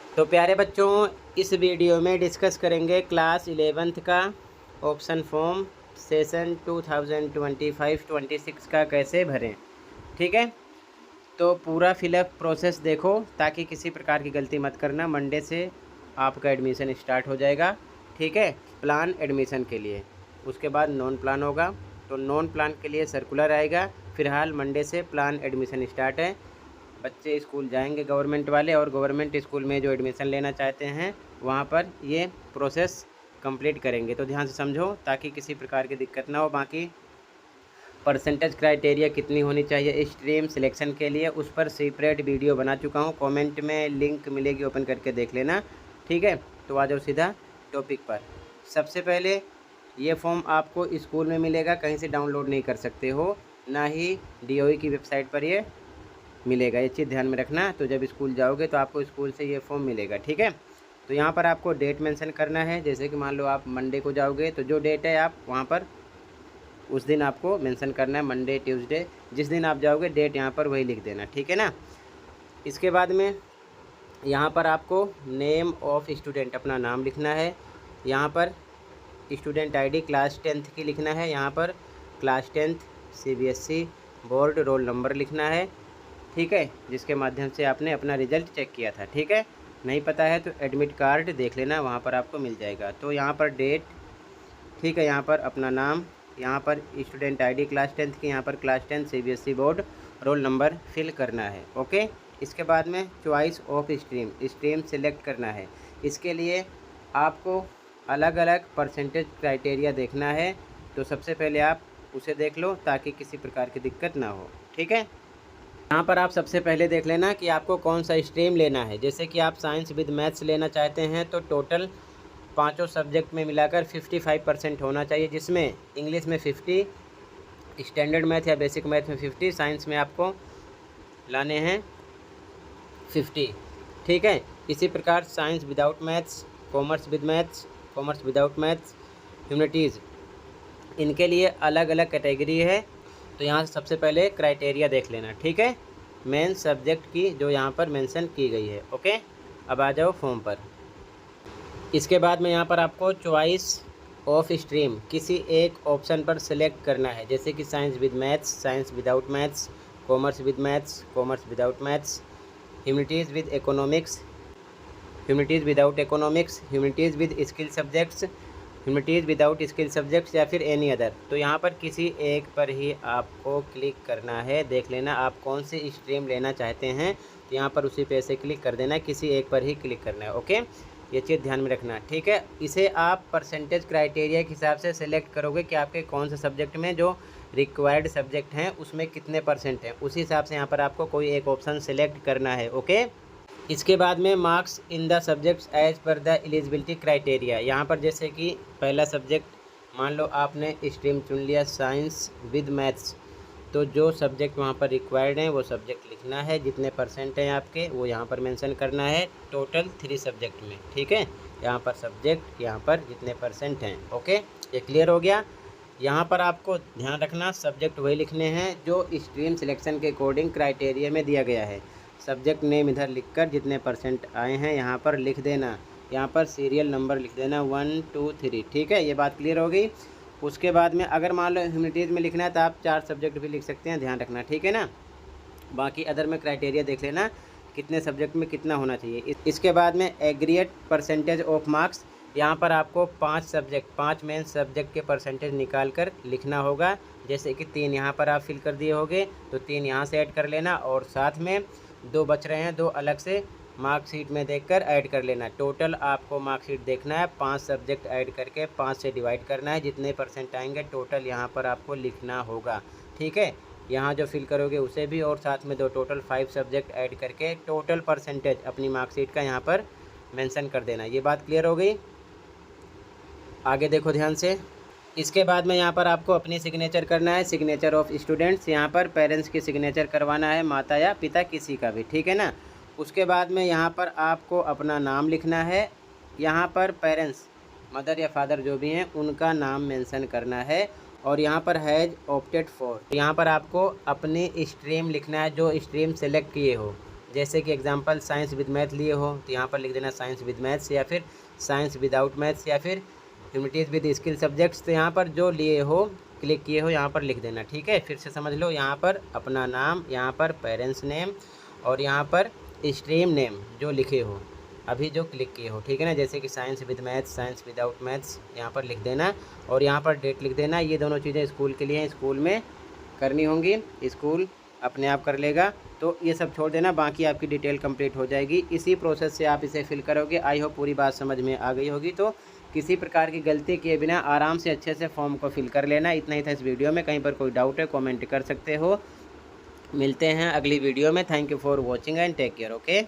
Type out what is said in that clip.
तो प्यारे बच्चों, इस वीडियो में डिस्कस करेंगे क्लास 11th का ऑप्शन फॉर्म सेशन 2025-26 का कैसे भरें। ठीक है, तो पूरा फिलअप प्रोसेस देखो ताकि किसी प्रकार की गलती मत करना। मंडे से आपका एडमिशन स्टार्ट हो जाएगा। ठीक है, प्लान एडमिशन के लिए, उसके बाद नॉन प्लान होगा। तो नॉन प्लान के लिए सर्कुलर आएगा। फ़िलहाल मंडे से प्लान एडमिशन स्टार्ट है। बच्चे स्कूल जाएंगे गवर्नमेंट वाले, और गवर्नमेंट स्कूल में जो एडमिशन लेना चाहते हैं वहाँ पर ये प्रोसेस कंप्लीट करेंगे। तो ध्यान से समझो ताकि किसी प्रकार की दिक्कत ना हो। बाकी परसेंटेज क्राइटेरिया कितनी होनी चाहिए स्ट्रीम सिलेक्शन के लिए, उस पर सेपरेट वीडियो बना चुका हूँ। कमेंट में लिंक मिलेगी, ओपन करके देख लेना। ठीक है, तो आ जाओ सीधा टॉपिक पर। सबसे पहले ये फॉर्म आपको स्कूल में मिलेगा, कहीं से डाउनलोड नहीं कर सकते हो, ना ही DOE की वेबसाइट पर ये मिलेगा। ये चीज़ ध्यान में रखना। तो जब स्कूल जाओगे तो आपको स्कूल से ये फॉर्म मिलेगा। ठीक है, तो यहाँ पर आपको डेट मेंशन करना है। जैसे कि मान लो आप मंडे को जाओगे तो जो डेट है आप वहाँ पर उस दिन आपको मेंशन करना है। मंडे, ट्यूसडे, जिस दिन आप जाओगे डेट यहाँ पर वही लिख देना। ठीक है ना। इसके बाद में यहाँ पर आपको नेम ऑफ स्टूडेंट, अपना नाम लिखना है। यहाँ पर स्टूडेंट ID क्लास 10th की लिखना है। यहाँ पर class 10th CBSE board roll number लिखना है। ठीक है, जिसके माध्यम से आपने अपना रिज़ल्ट चेक किया था। ठीक है, नहीं पता है तो एडमिट कार्ड देख लेना, वहाँ पर आपको मिल जाएगा। तो यहाँ पर डेट, ठीक है, यहाँ पर अपना नाम, यहाँ पर स्टूडेंट ID क्लास 10th की, यहाँ पर class 10 CBSE board roll number fill करना है। ओके, इसके बाद में चॉइस ऑफ स्ट्रीम सेलेक्ट करना है। इसके लिए आपको अलग अलग परसेंटेज क्राइटेरिया देखना है। तो सबसे पहले आप उसे देख लो ताकि किसी प्रकार की दिक्कत ना हो। ठीक है, यहाँ पर आप सबसे पहले देख लेना कि आपको कौन सा स्ट्रीम लेना है। जैसे कि आप साइंस विद मैथ्स लेना चाहते हैं तो टोटल पाँचों सब्जेक्ट में मिलाकर 55% होना चाहिए, जिसमें इंग्लिश में 50, स्टैंडर्ड मैथ या बेसिक मैथ में 50, साइंस में आपको लाने हैं 50। ठीक है, इसी प्रकार science without maths, commerce with maths, commerce without maths, humanities, इनके लिए अलग अलग कैटेगरी है। तो यहाँ से सबसे पहले क्राइटेरिया देख लेना। ठीक है, मेन सब्जेक्ट की जो यहाँ पर मेंशन की गई है। ओके, अब आ जाओ फॉर्म पर। इसके बाद में यहाँ पर आपको चॉइस ऑफ स्ट्रीम किसी एक ऑप्शन पर सिलेक्ट करना है। जैसे कि science with maths, science without maths, commerce with maths, commerce without maths, humanities with economics, humanities without economics, humanities with skill subjects, humanities without skill subjects, या फिर any other. तो यहाँ पर किसी एक पर ही आपको क्लिक करना है। देख लेना आप कौन सी स्ट्रीम लेना चाहते हैं, तो यहाँ पर उसी पे से क्लिक कर देना है, किसी एक पर ही क्लिक करना है। ओके, ये चीज़ ध्यान में रखना। ठीक है, इसे आप परसेंटेज क्राइटेरिया के हिसाब से सेलेक्ट करोगे कि आपके कौन से सब्जेक्ट में जो रिक्वायर्ड सब्जेक्ट हैं उसमें कितने % हैं, उसी हिसाब से यहाँ पर आपको कोई एक ऑप्शन सेलेक्ट करना है। ओके, इसके बाद में marks in the subjects as per the eligibility criteria. यहाँ पर जैसे कि पहला सब्जेक्ट मान लो आपने स्ट्रीम चुन लिया साइंस विद मैथ्स, तो जो सब्जेक्ट वहाँ पर रिक्वायर्ड हैं वो सब्जेक्ट लिखना है। जितने % हैं आपके वो यहाँ पर मेंशन करना है, टोटल 3 सब्जेक्ट में। ठीक है, यहाँ पर सब्जेक्ट, यहाँ पर जितने % हैं। ओके, ये क्लियर हो गया। यहाँ पर आपको ध्यान रखना सब्जेक्ट वही लिखने हैं जो स्ट्रीम सिलेक्शन के अकॉर्डिंग क्राइटेरिया में दिया गया है। सब्जेक्ट नेम इधर लिखकर जितने % आए हैं यहाँ पर लिख देना। यहाँ पर सीरियल नंबर लिख देना 1 2 3। ठीक है, ये बात क्लियर हो गई। उसके बाद में अगर मान लो ह्यूमैनिटीज़ में लिखना है तो आप 4 सब्जेक्ट भी लिख सकते हैं, ध्यान रखना। ठीक है ना। बाकी अदर में क्राइटेरिया देख लेना कितने सब्जेक्ट में कितना होना चाहिए। इसके बाद में एग्रीगेट परसेंटेज ऑफ मार्क्स, यहाँ पर आपको 5 मेन सब्जेक्ट के % निकाल कर लिखना होगा। जैसे कि 3 यहाँ पर आप फिल कर दिए होंगे तो 3 यहाँ से ऐड कर लेना, और साथ में 2 बच रहे हैं, 2 अलग से मार्कशीट में देखकर ऐड कर लेना। टोटल आपको मार्कशीट देखना है, 5 सब्जेक्ट ऐड करके 5 से डिवाइड करना है। जितने % आएंगे टोटल यहाँ पर आपको लिखना होगा। ठीक है, यहाँ जो फिल करोगे उसे भी, और साथ में 2 टोटल 5 सब्जेक्ट ऐड करके टोटल % अपनी मार्कशीट का यहाँ पर मेंशन कर देना। ये बात क्लियर हो गई। आगे देखो ध्यान से। इसके बाद में यहाँ पर आपको अपनी सिग्नेचर करना है, सिग्नेचर ऑफ स्टूडेंट्स। यहाँ पर पेरेंट्स की सिग्नेचर करवाना है, माता या पिता किसी का भी। ठीक है ना। उसके बाद में यहाँ पर आपको अपना नाम लिखना है। यहाँ पर पेरेंट्स, मदर या फादर जो भी हैं उनका नाम मेंशन करना है, और यहाँ पर हैज़ ऑप्टेड फॉर, यहाँ पर आपको अपनी स्ट्रीम लिखना है जो स्ट्रीम सेलेक्ट किए हो। जैसे कि एग्जांपल साइंस विद मैथ लिए हो तो यहाँ पर लिख देना साइंस विद मैथ्स, या फिर साइंस विदाउट मैथ्स, या फिर ह्यूमैनिटीज़ विद स्किल सब्जेक्ट्स। तो यहाँ पर जो लिए हो, क्लिक किए हो, यहाँ पर लिख देना। ठीक है, फिर से समझ लो, यहाँ पर अपना नाम, यहाँ पर पेरेंट्स नेम, और यहाँ पर स्ट्रीम नेम जो लिखे हो अभी जो क्लिक किए हो। ठीक है ना, जैसे कि science with maths, science without maths, यहाँ पर लिख देना, और यहाँ पर डेट लिख देना। ये दोनों चीज़ें स्कूल के लिए हैं, स्कूल में करनी होंगी, स्कूल अपने आप कर लेगा। तो ये सब छोड़ देना, बाकी आपकी डिटेल कंप्लीट हो जाएगी। इसी प्रोसेस से आप इसे फिल करोगे। आई होप पूरी बात समझ में आ गई होगी। तो किसी प्रकार की गलती किए बिना आराम से अच्छे से फॉर्म को फिल कर लेना। इतना ही था इस वीडियो में। कहीं पर कोई डाउट है कमेंट कर सकते हो। मिलते हैं अगली वीडियो में। Thank you for watching and take care. Okay.